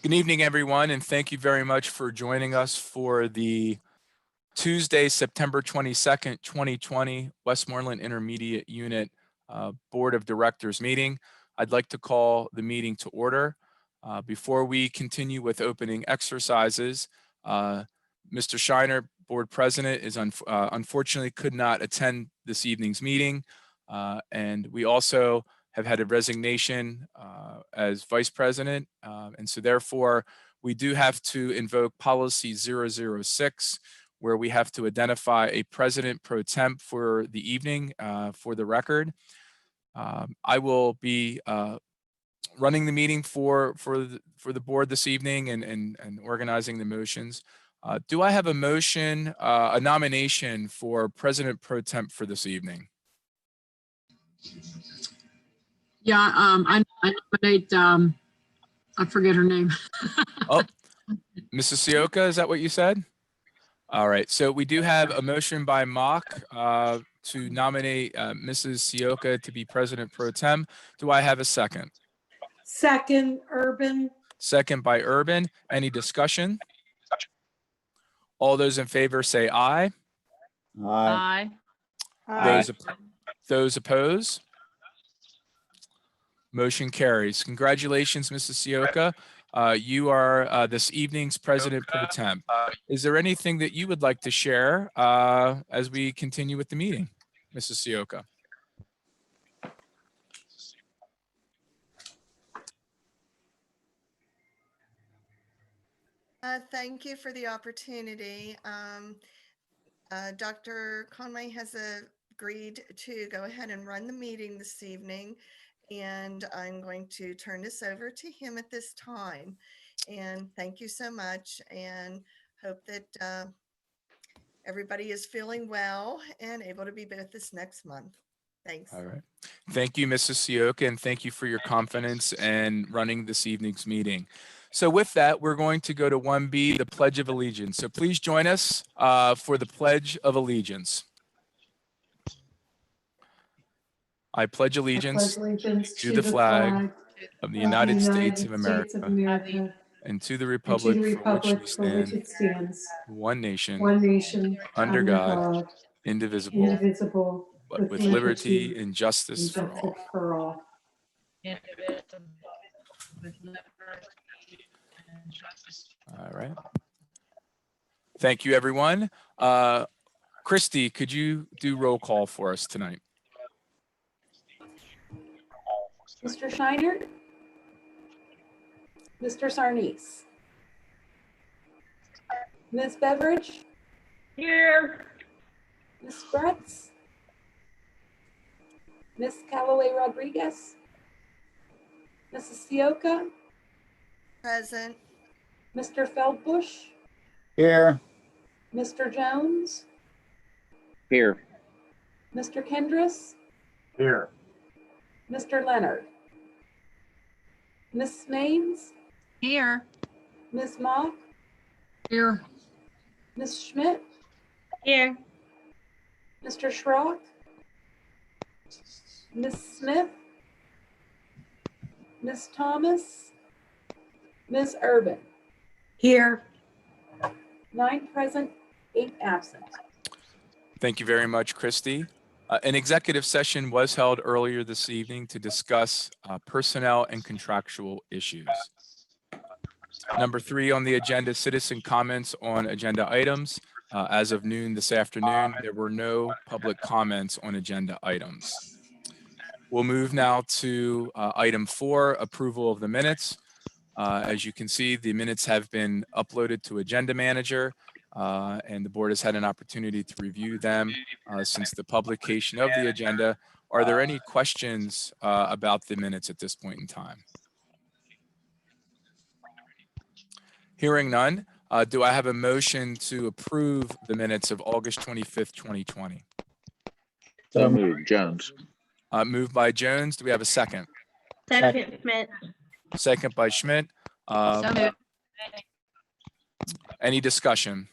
Good evening, everyone, and thank you very much for joining us for the Tuesday, September 22nd, 2020 Westmoreland Intermediate Unit Board of Directors meeting. I'd like to call the meeting to order. Before we continue with opening exercises, Mr. Shiner, Board President, is unfortunately could not attend this evening's meeting, and we also have had a resignation as Vice President, and so therefore we do have to invoke Policy 006, where we have to identify a President Pro Temp for the evening for the record. I will be running the meeting for the board this evening and organizing the motions. Do I have a motion, a nomination for President Pro Temp for this evening? Yeah, I nominate, I forget her name. Oh, Mrs. Sioka, is that what you said? All right, so we do have a motion by Mock to nominate Mrs. Sioka to be President Pro Tem. Do I have a second? Second, Urban. Second by Urban. Any discussion? All those in favor say aye. Aye. Those opposed? Motion carries. Congratulations, Mrs. Sioka. You are this evening's President Pro Temp. Is there anything that you would like to share as we continue with the meeting, Mrs. Sioka? Thank you for the opportunity. Dr. Conway has agreed to go ahead and run the meeting this evening, and I'm going to turn this over to him at this time. And thank you so much, and hope that everybody is feeling well and able to be with us next month. Thanks. All right. Thank you, Mrs. Sioka, and thank you for your confidence in running this evening's meeting. So with that, we're going to go to 1B, the Pledge of Allegiance. So please join us for the Pledge of Allegiance. I pledge allegiance to the flag of the United States of America and to the republic for which it stands, one nation, under God, indivisible, but with liberty and justice for all. All right. Thank you, everyone. Christy, could you do roll call for us tonight? Mr. Shiner? Mr. Sarnes? Ms. Beveridge? Here. Ms. Spretz? Ms. Callaway Rodriguez? Mrs. Sioka? Present. Mr. Feldbush? Here. Mr. Jones? Here. Mr. Kendris? Here. Mr. Leonard? Ms. Smains? Here. Ms. Mock? Here. Ms. Schmidt? Here. Mr. Schrock? Ms. Smith? Ms. Thomas? Ms. Urban? Here. 9 present, 8 absent. Thank you very much, Christy. An executive session was held earlier this evening to discuss personnel and contractual issues. Number 3 on the agenda, citizen comments on agenda items. As of noon this afternoon, there were no public comments on agenda items. We'll move now to item 4, approval of the minutes. As you can see, the minutes have been uploaded to Agenda Manager, and the board has had an opportunity to review them since the publication of the agenda. Are there any questions about the minutes at this point in time? Hearing none, do I have a motion to approve the minutes of August 25th, 2020? So moved. Jones. Moved by Jones. Do we have a second? Second, Schmidt. Second by Schmidt. So moved. Any discussion?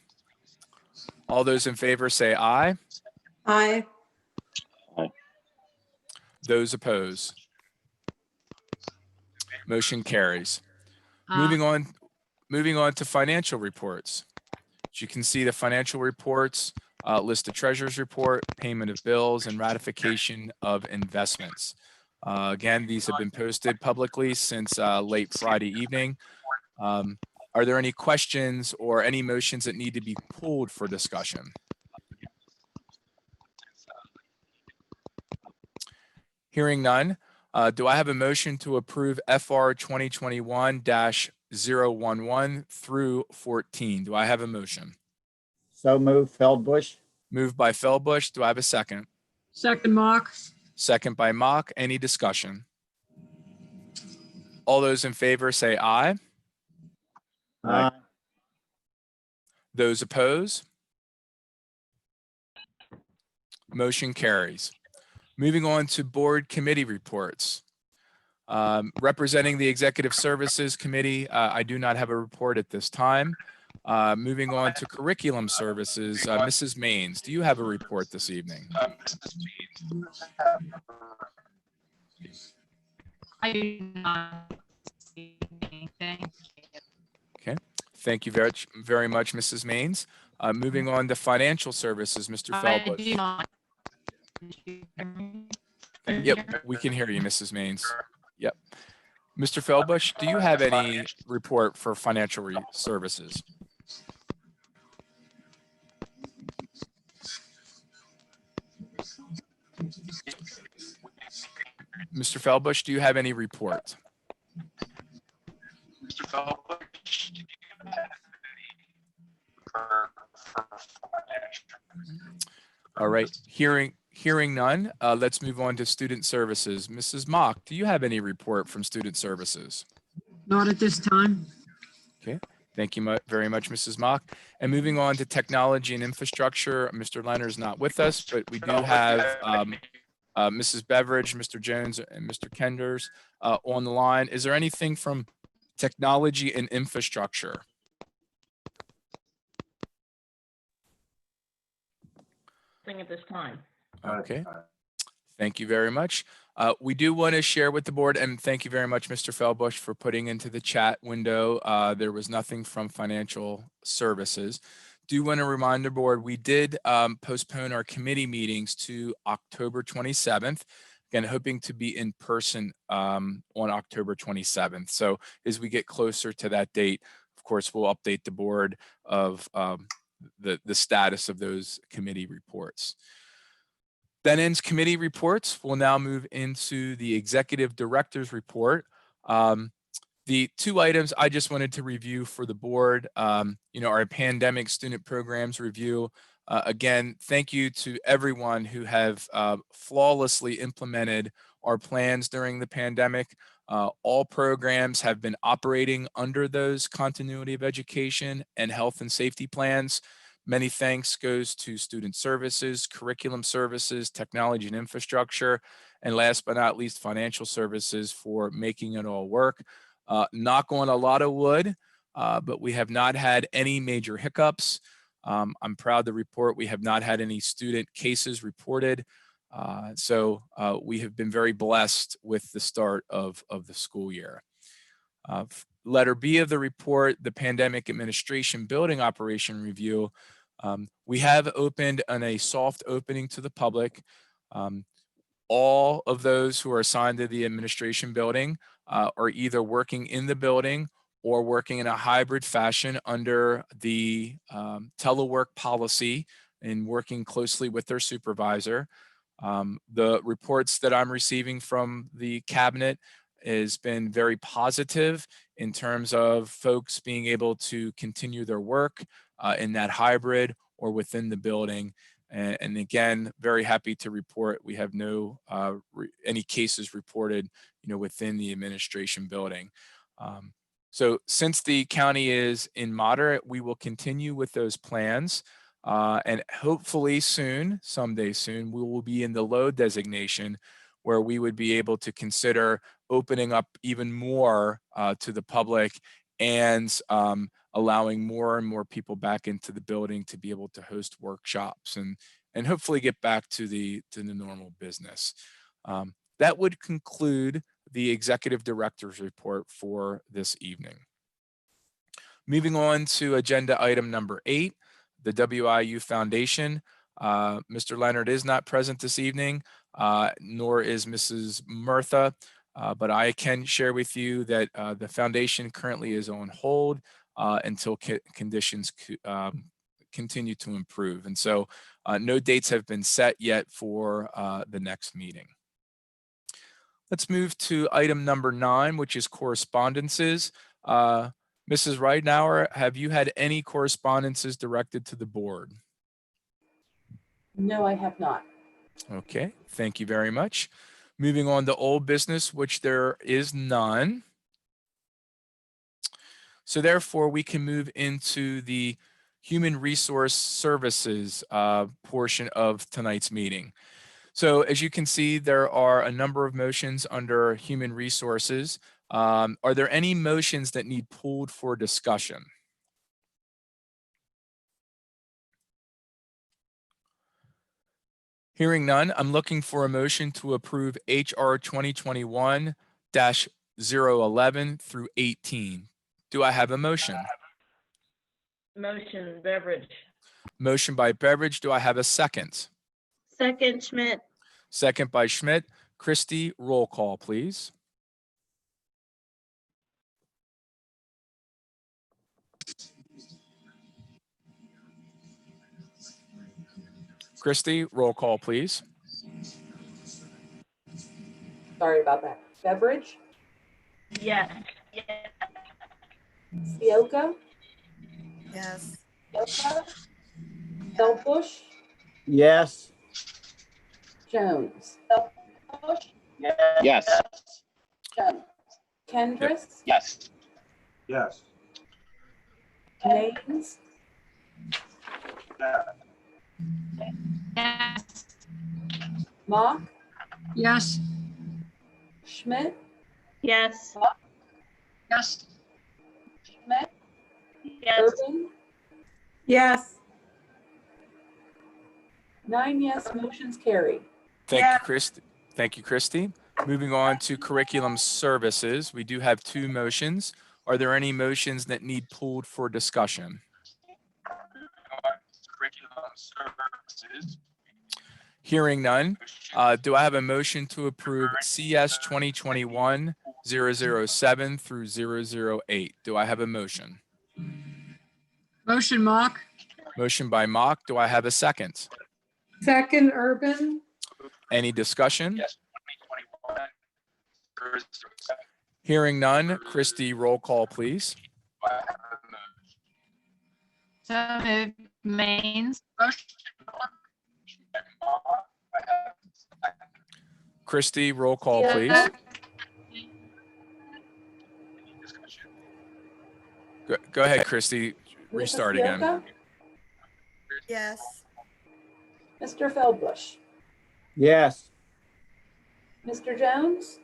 All those in favor say aye. Aye. Those opposed. Motion carries. Uh, Moving on to financial reports. As you can see, the financial reports list the treasurer's report, payment of bills, and ratification of investments. Again, these have been posted publicly since late Friday evening. Are there any questions or any motions that need to be pulled for discussion? Hearing none, do I have a motion to approve FR 2021-011 through 14? Do I have a motion? So moved, Feldbush. Moved by Feldbush. Do I have a second? second Mock. Second by Mock. Any discussion? All those in favor say aye. Aye. Those opposed? Motion carries. Moving on to board committee reports. Representing the Executive Services Committee, I do not have a report at this time. Moving on to Curriculum Services, Mrs. Maines, do you have a report this evening? I do not see anything. Okay, thank you very much, Mrs. Maines. Moving on to Financial Services, Mr. I do Feldbush. not. Yep, we can hear you, Mrs. Maines. Yep. Mr. Feldbush, do you have any report for Financial Services? Mr. Feldbush, do you have any report? Mr. Feldbush, do you have any All right, hearing none, let's move on to Student Services. Mrs. Mock, do you have any report from Student Services? Not at this time. Okay, thank you very much, Mrs. Mock. And moving on to Technology and Infrastructure, Mr. Leonard is not with us, but we do have Mrs. Beveridge, Mr. Jones, and Mr. Kenders on the line. Is there anything from Technology and Infrastructure? Thing at this time. Okay, thank you very much. We do want to share with the board, and thank you very much, Mr. Feldbush, for putting into the chat window. There was nothing from Financial Services. Do want to remind the board, we did postpone our committee meetings to October 27th. Again, hoping to be in person on October 27th. So as we get closer to that date, of course, we'll update the board of the status of those committee reports. That ends committee reports. We'll now move into the executive director's report. The two items I just wanted to review for the board, our pandemic student programs review. Again, thank you to everyone who have flawlessly implemented our plans during the pandemic. All programs have been operating under those continuity of education and health and safety plans. Many thanks goes to Student Services, Curriculum Services, Technology and Infrastructure, and last but not least, Financial Services for making it all work. Knock on a lot of wood, but we have not had any major hiccups. I'm proud to report we have not had any student cases reported. So we have been very blessed with the start of the school year. Letter B of the report, the Pandemic Administration Building Operation Review. We have opened on a soft opening to the public. All of those who are assigned to the administration building are either working in the building or working in a hybrid fashion under the telework policy and working closely with their supervisor. The reports that I'm receiving from the cabinet has been very positive in terms of folks being able to continue their work in that hybrid or within the building. And again, very happy to report we have no any cases reported, within the administration building. So since the county is in moderate, we will continue with those plans. And hopefully soon, someday soon, we will be in the low designation where we would be able to consider opening up even more to the public and allowing more and more people back into the building to be able to host workshops and hopefully get back to the normal business. That would conclude the executive director's report for this evening. Moving on to agenda item number 8, the WIU Foundation. Mr. Leonard is not present this evening, nor is Mrs. Murtha, but I can share with you that the foundation currently is on hold until conditions continue to improve. And so no dates have been set yet for the next meeting. Let's move to item number 9, which is correspondences. Mrs. Ridenauer, have you had any correspondences directed to the board? No, I have not. Okay, thank you very much. Moving on to old business, which there is none. So therefore, we can move into the Human Resource Services portion of tonight's meeting. So as you can see, there are a number of motions under Human Resources. Are there any motions that need pulled for discussion? Hearing none, I'm looking for a motion to approve HR 2021-011 through 18. Do I have a motion? Motion, Beveridge. Motion by Beveridge. Do I have a second? Second, Schmidt. Second by Schmidt. Christie, roll call, please. Christie, roll call, please. Sorry about that. Beveridge, Yes. Sioka, Yes. Feldbush, Yes. Jones. Yes. Kendris, Yes. Yes. Maines, Yes. Mock, Yes. Schmidt, Yes. Yes. Schmidt, Yes. Urban, Yes. 9 yes, motion's carried. Thank you, Christie. Thank you, Christie. Moving on to curriculum services, we do have 2 motions. Are there any motions that need pulled for discussion? Curriculum services. Hearing none, do I have a motion to approve CS 2021-007 through 008? Do I have a motion? Motion, Mock. Motion by Mock. Do I have a second? Second, Urban. Any discussion? Hearing none, Christie, roll call, please. So moved. Maines. Christie, roll call, please. Go ahead, Christie. Restart Mrs. again. Sioka, Yes. Mr. Feldbush, Yes. Mr. Jones,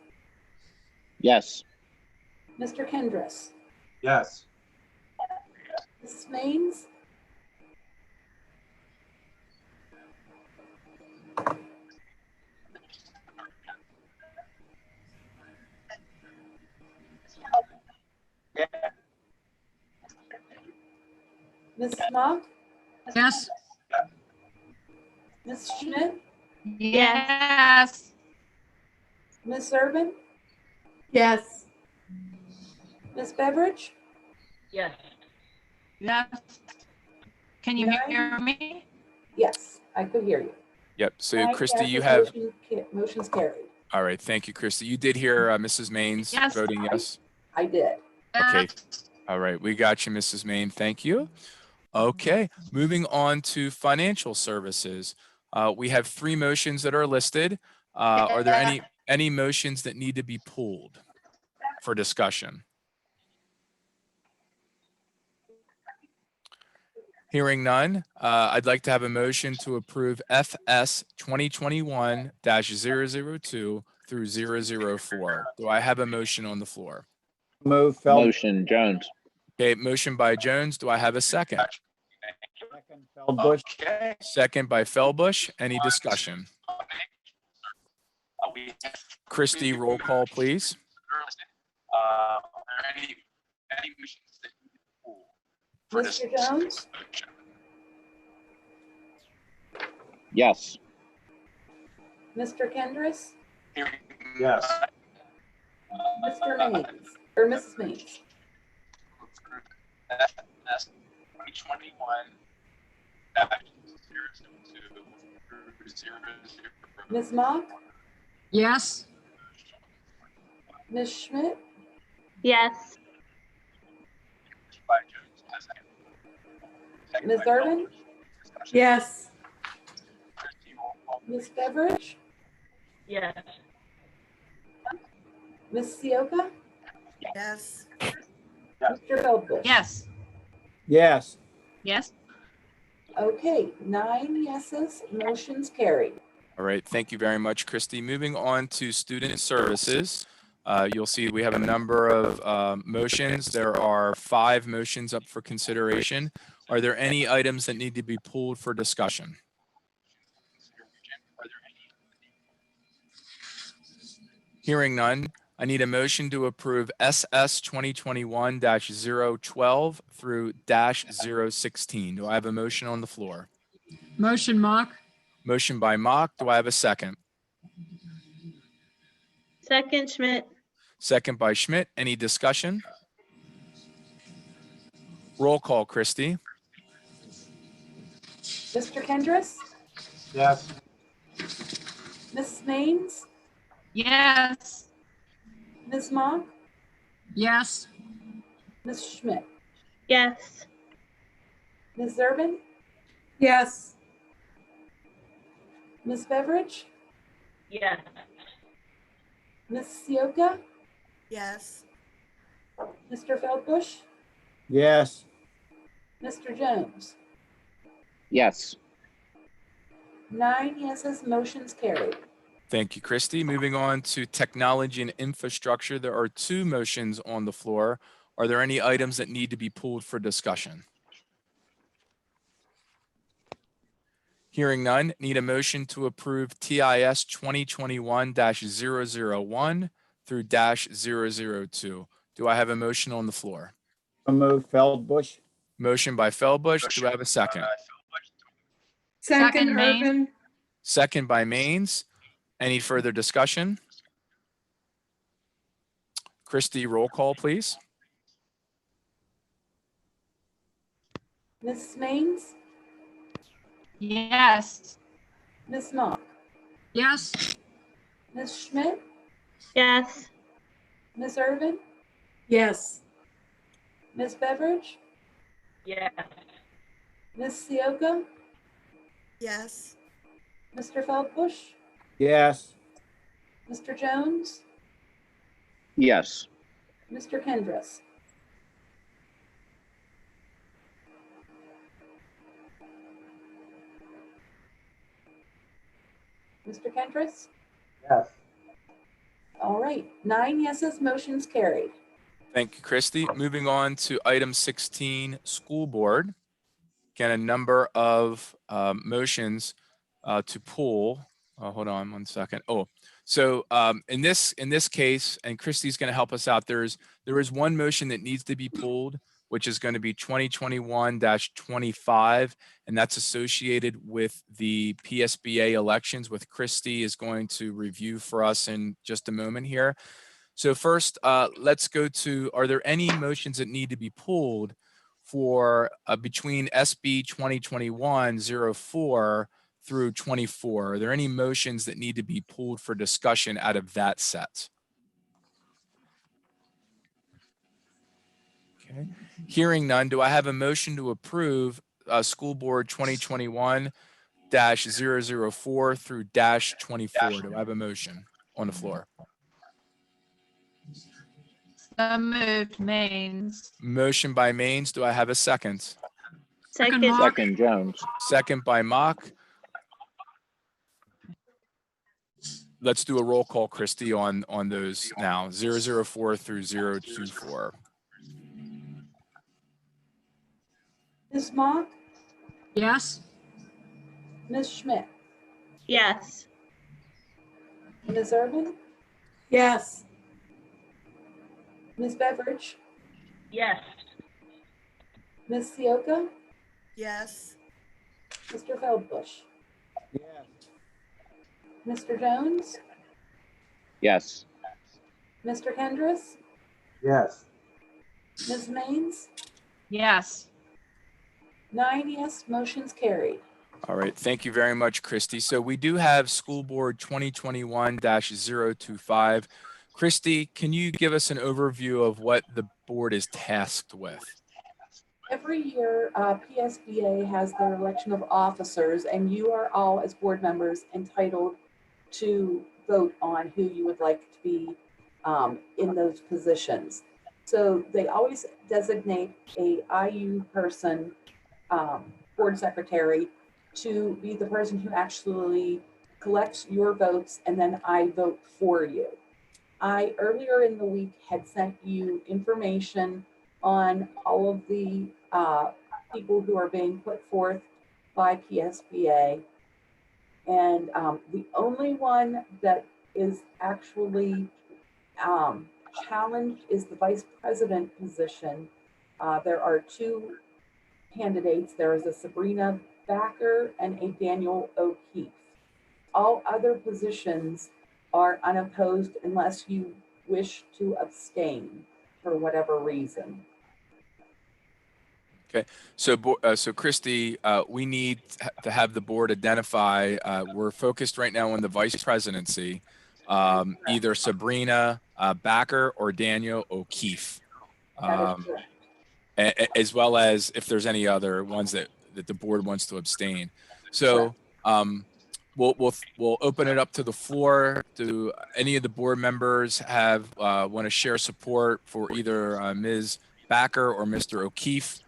Yes. Mr. Kendris, Yes. Mrs. Maines, Mrs. Mock, Yes. Ms. Schmidt, Yes. Ms. Urban, Yes. Ms. Beveridge, Yes. Yes. Can you Nine. hear me? yes, I could hear you. Yep. So 9 Christie, you yeses, have, motion's carried. all right. Thank you, Christie. You did hear Mrs. Maines Yes. voting yes. I did. Okay. All right. We got you, Mrs. Maine. Thank you. Okay. Moving on to financial services. We have 3 motions that are listed. Are there any motions that need to be pulled for discussion? Hearing none, I'd like to have a motion to approve FS 2021-002 through 004. Do I have a motion on the floor? Move Feldbush. Motion, Jones. Okay, motion by Jones. Do I have a second? Second, Feldbush. Second by Feldbush. Any discussion? Christie, roll call, please. Mr. Jones, Yes. Mr. Kendris, Yes. Mr. Maines, or Mrs. Maines, Ms. Mock, Yes. Ms. Schmidt, Yes. Ms. Urban, Yes. Ms. Beveridge, Yes. Ms. Sioka, Yes. Mr. Feldbush. Yes. Yes. Yes. Okay, 9 yeses, motion's carried. All right, thank you very much, Christy. Moving on to student services. You'll see we have a number of motions. There are 5 motions up for consideration. Are there any items that need to be pulled for discussion? Hearing none, I need a motion to approve SS 2021-012 through -016. Do I have a motion on the floor? Motion, Mock. Motion by Mock. Do I have a second? Second, Schmidt. Second by Schmidt. Any discussion? Roll call, Christie. Mr. Kendris, Yes. Ms. Maines, Yes. Ms. Mock, Yes. Ms. Schmidt, Yes. Ms. Urban, Yes. Ms. Beveridge, Yes. Ms. Sioka, Yes. Mr. Feldbush, Yes. Mr. Jones. Yes. 9 yeses, motion's carried. Thank you, Christy. Moving on to technology and infrastructure. There are 2 motions on the floor. Are there any items that need to be pulled for discussion? Hearing none, need a motion to approve TIS 2021-001 through -002. Do I have a motion on the floor? So moved, Feldbush. Motion by Feldbush. Do I have a second? Second, Second, Maines. Urban. Second by Maines. Any further discussion? Christy, roll call, please. Ms. Maines, Yes. Ms. Mock, Yes. Ms. Schmidt, Yes. Ms. Urban, Yes. Ms. Beveridge, Yes. Ms. Sioka, Yes. Mr. Feldbush, Yes. Mr. Jones, Yes. Mr. Kendris. Mr. Kendris? Yes. All right, 9 yeses, motion's carried. Thank you, Christy. Moving on to item 16, school board. Again, a number of motions to pull. Hold on 1 second. Oh, so in this case, and Christy's going to help us out, there is 1 motion that needs to be pulled, which is going to be 2021-25, and that's associated with the PSBA elections, with Christy is going to review for us in just a moment here. So first, let's go to, are there any motions that need to be pulled for between SB 2021-04 through 24? Are there any motions that need to be pulled for discussion out of that set? Okay. Hearing none, do I have a motion to approve School Board 2021-004 through -24? Do I have a motion on the floor? So moved, Maines. Motion by Maines. Do I have a second? Second, Second. Mock. Second, Jones. Second by Mock. Let's do a roll call, Christy, on those now. 004 through 024. Ms. Mock, Yes. Ms. Schmidt, Yes. Ms. Urban, Yes. Ms. Beveridge, yes, Ms. Sioka, Yes. Mr. Feldbush, Yes. Mr. Jones, Yes. Mr. Kendris, Yes. Ms. Maines, Yes. 9 yes, motion's carried. All right, thank you very much, Christy. So we do have School Board 2021-025. Christy, can you give us an overview of what the board is tasked with? Every year, PSBA has their election of officers, and you are all, as board members, entitled to vote on who you would like to be in those positions. So they always designate a IU person, board secretary, to be the person who actually collects your votes, and then I vote for you. I, earlier in the week, had sent you information on all of the people who are being put forth by PSBA. And the only one that is actually challenged is the vice president position. There are two candidates. There is a Sabrina Backer and a Daniel O'Keefe. All other positions are unopposed unless you wish to abstain for whatever reason. So Christy, we need to have the board identify, we're focused right now on the vice presidency, either Sabrina Backer or Daniel O'Keefe, That is correct. as well as if there's any other ones that the board wants to abstain. So we'll open it up to the floor. Do any of the board members want to share support for either Ms. Backer or Mr. O'Keefe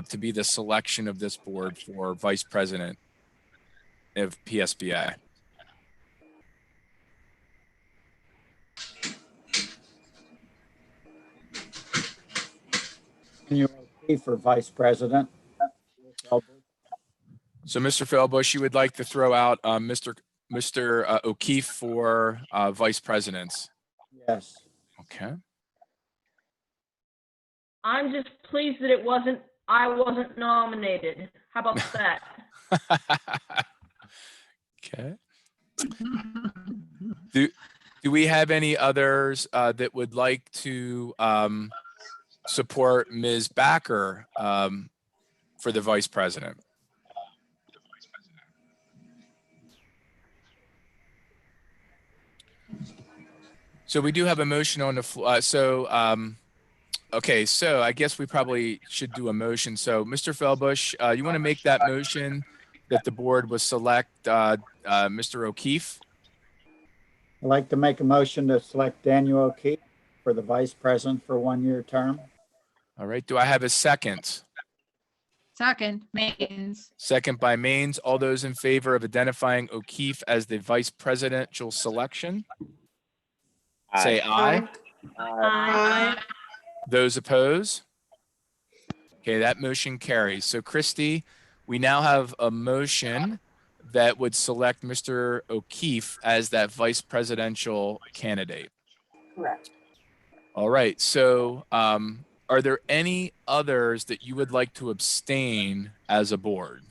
to be the selection of this board for vice president of PSBA? Daniel O'Keefe for vice president. So, Mr. Feldbush, you would like to throw out Mr. O'Keefe for vice presidents? Yes. Okay. I'm just pleased that I wasn't nominated. How about that? Okay. Do we have any others that would like to support Ms. Backer for the vice president? So we do have a motion on the floor. Okay, so I guess we probably should do a motion. So Mr. Feldbush, you want to make that motion that the board will select Mr. O'Keefe? I'd like to make a motion to select Daniel O'Keefe for the vice president for 1-year term. All right, do I have a second? Second, Mains. Second by Maines. All those in favor of identifying O'Keefe as the vice presidential selection? Say aye. Aye. Those opposed? Okay, that motion carries. So Christy, we now have a motion that would select Mr. O'Keefe as that vice presidential candidate. Correct. All right, so are there any others that you would like to abstain as a board?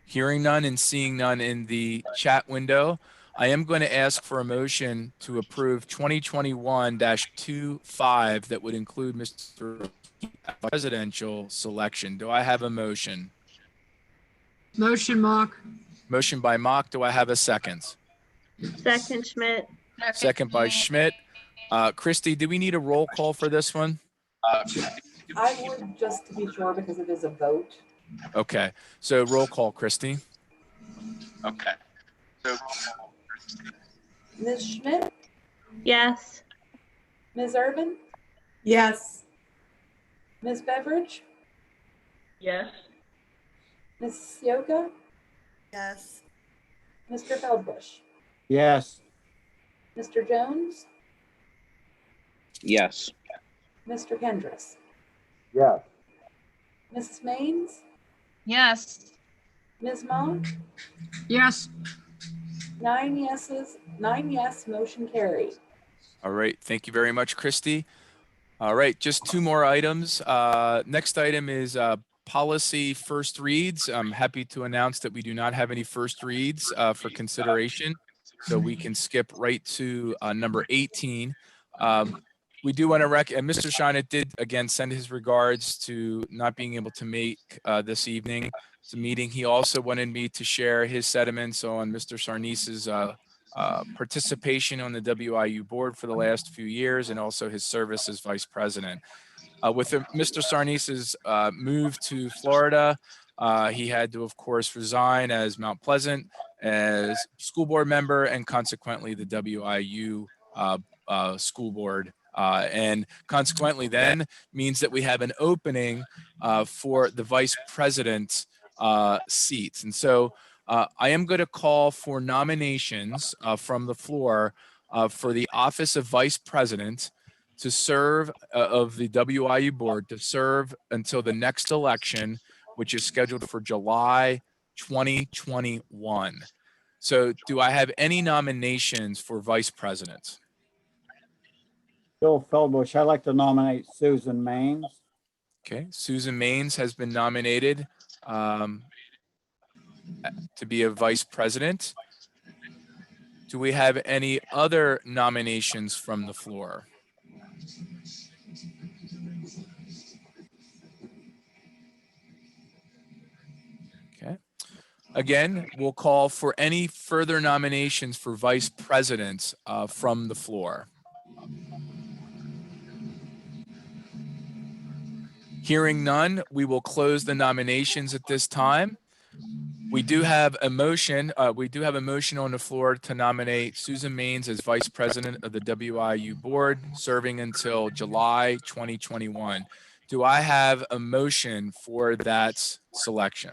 Hearing none and seeing none in the chat window, I am going to ask for a motion to approve 2021-25 that would include Mr. presidential selection. Do I have a motion? Motion, Mock. Motion by Mock. Do I have a second? Second, Schmidt. Second by Schmidt. Christy, do we need a roll call for this one? I would, just to be sure, because it is a vote. Okay, so roll call, Christy. Okay. Ms. Schmidt, Yes. Ms. Urban, Yes. Ms. Beveridge, Yes, Ms. Sioka, Yes. Mr. Feldbush, Yes. Mr. Jones, Yes. Mr. Hendricks, Yes. Mrs. Maines, Yes. Ms. Monk, Yes. 9 yes, motion carried. All right. Thank you very much, Christy. All right, just two more items. Next item is policy first reads. I'm happy to announce that we do not have any first reads for consideration, so we can skip right to number 18. We do want to and Mr. Shina did again send his regards to not being able to make this evening. It's a meeting. He also wanted me to share his sentiments on Mr. Sarnees's participation on the WIU board for the last few years and also his service as vice president. With Mr. Sarnees's move to Florida, he had to, of course, resign as Mount Pleasant as school board member and consequently the WIU school board. And consequently then means that we have an opening for the vice president seats. And so I am going to call for nominations from the floor for the office of vice president to serve of the WIU board to serve until the next election, which is scheduled for July 2021. So do I have any nominations for vice president? Bill Feldbush, I'd like to nominate Susan Maines. Okay, Susan Maines has been nominated to be a vice president. Do we have any other nominations from the floor? Okay. Again, we'll call for any further nominations for vice president from the floor. Hearing none, we will close the nominations at this time. We do have a motion. We do have a motion on the floor to nominate Susan Maines as vice president of the WIU board, serving until July 2021. Do I have a motion for that selection?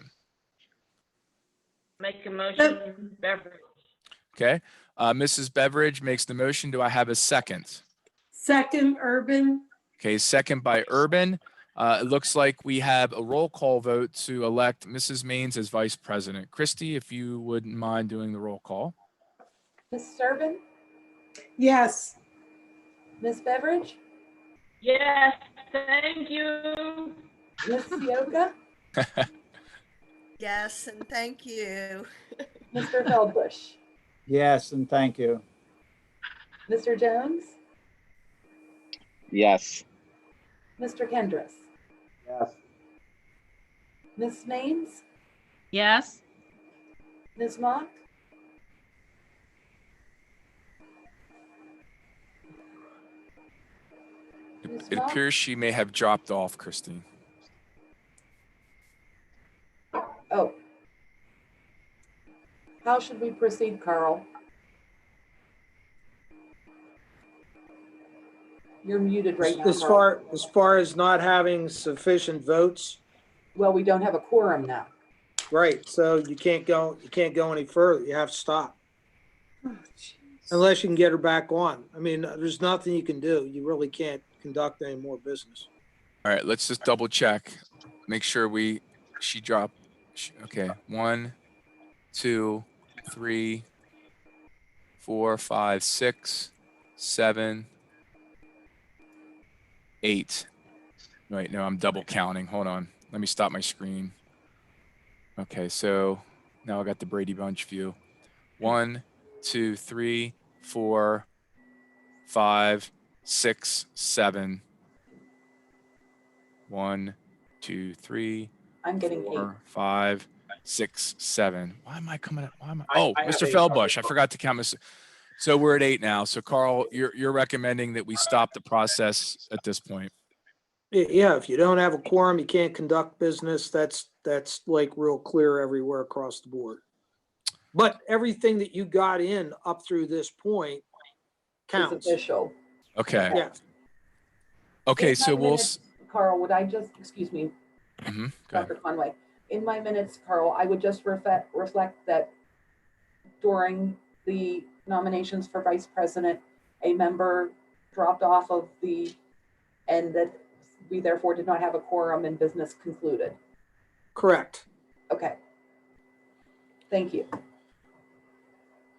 Make a motion, Beveridge. Okay. Mrs. Beveridge makes the motion. Do I have a second? Second, Urban. Okay, second by Urban. It looks like we have a roll call vote to elect Mrs. Maines as vice president. Christy, if you wouldn't mind doing the roll call. Mrs. Urban, Yes. Ms. Beveridge, Yes, thank you. Ms. Sioka, Yes, and thank you. Mr. Feldbush, Yes, and thank you. Mr. Jones, Yes. Mr. Kendris, Yes. Ms. Maines, Yes. Ms. Mock, Ms. It Mock, appears she may have dropped off, Christy. oh. How should we proceed, Carl? You're muted right now, Carl. As far as not having sufficient votes, Well, we don't have a quorum now. right, so you can't go any further. You have to stop. Unless you can get her back on. I mean, there's nothing you can do. You really can't conduct any more business. All right, let's just double check. Make sure she dropped. Okay, 1, 2, 3, 4, 5, 6, 7, 8. Right, no, I'm double counting. Hold on. Let me stop my screen. Okay, so now I got the Brady Bunch view. 1, 2, 3, 4, 5, 6, 7. 1, 2, 3, I'm getting 4, 5, 6, 7. Why am I coming up? Why am I? Oh, Mr. Feldbush, I forgot to count Mr. So we're at 8 now. So Carl, you're recommending that we stop the process at this point. Yeah, if you don't have a quorum, you can't conduct business. That's like real clear everywhere across the board. But everything that you got in up through this point It's counts. official. Okay. Yeah. Okay, In so my we'll. minutes, Carl, would I just, excuse me, Go ahead. Dr. Conway, in my minutes, Carl, I would just reflect that during the nominations for vice president, a member dropped off of and that we therefore did not have a quorum and business concluded. Correct. Okay. Thank you.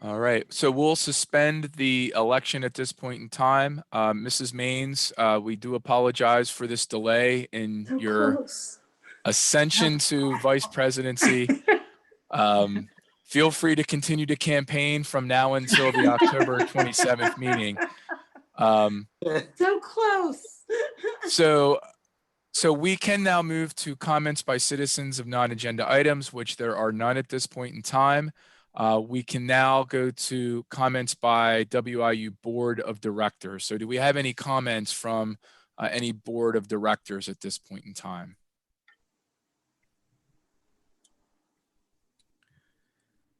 All right, so we'll suspend the election at this point in time. Mrs. Maines, we do apologize for this delay in So your close. ascension to vice presidency. Feel free to continue to campaign from now until the October 27th meeting. So close. So we can now move to comments by citizens of non-agenda items, which there are none at this point in time. We can now go to comments by WIU Board of Directors. So do we have any comments from any Board of Directors at this point in time?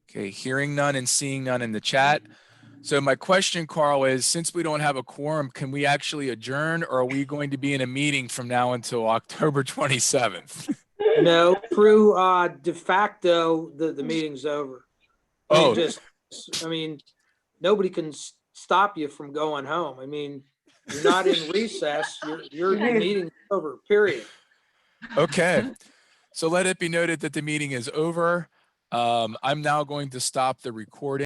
Okay, hearing none and seeing none in the chat. So my question, Carl, is since we don't have a quorum, can we actually adjourn, or are we going to be in a meeting from now until October 27th? No, through de facto, the meeting's over. Oh, I mean, nobody can stop you from going home. I mean, you're not in recess, your meeting's over, period. okay. So let it be noted that the meeting is over. I'm now going to stop the recording.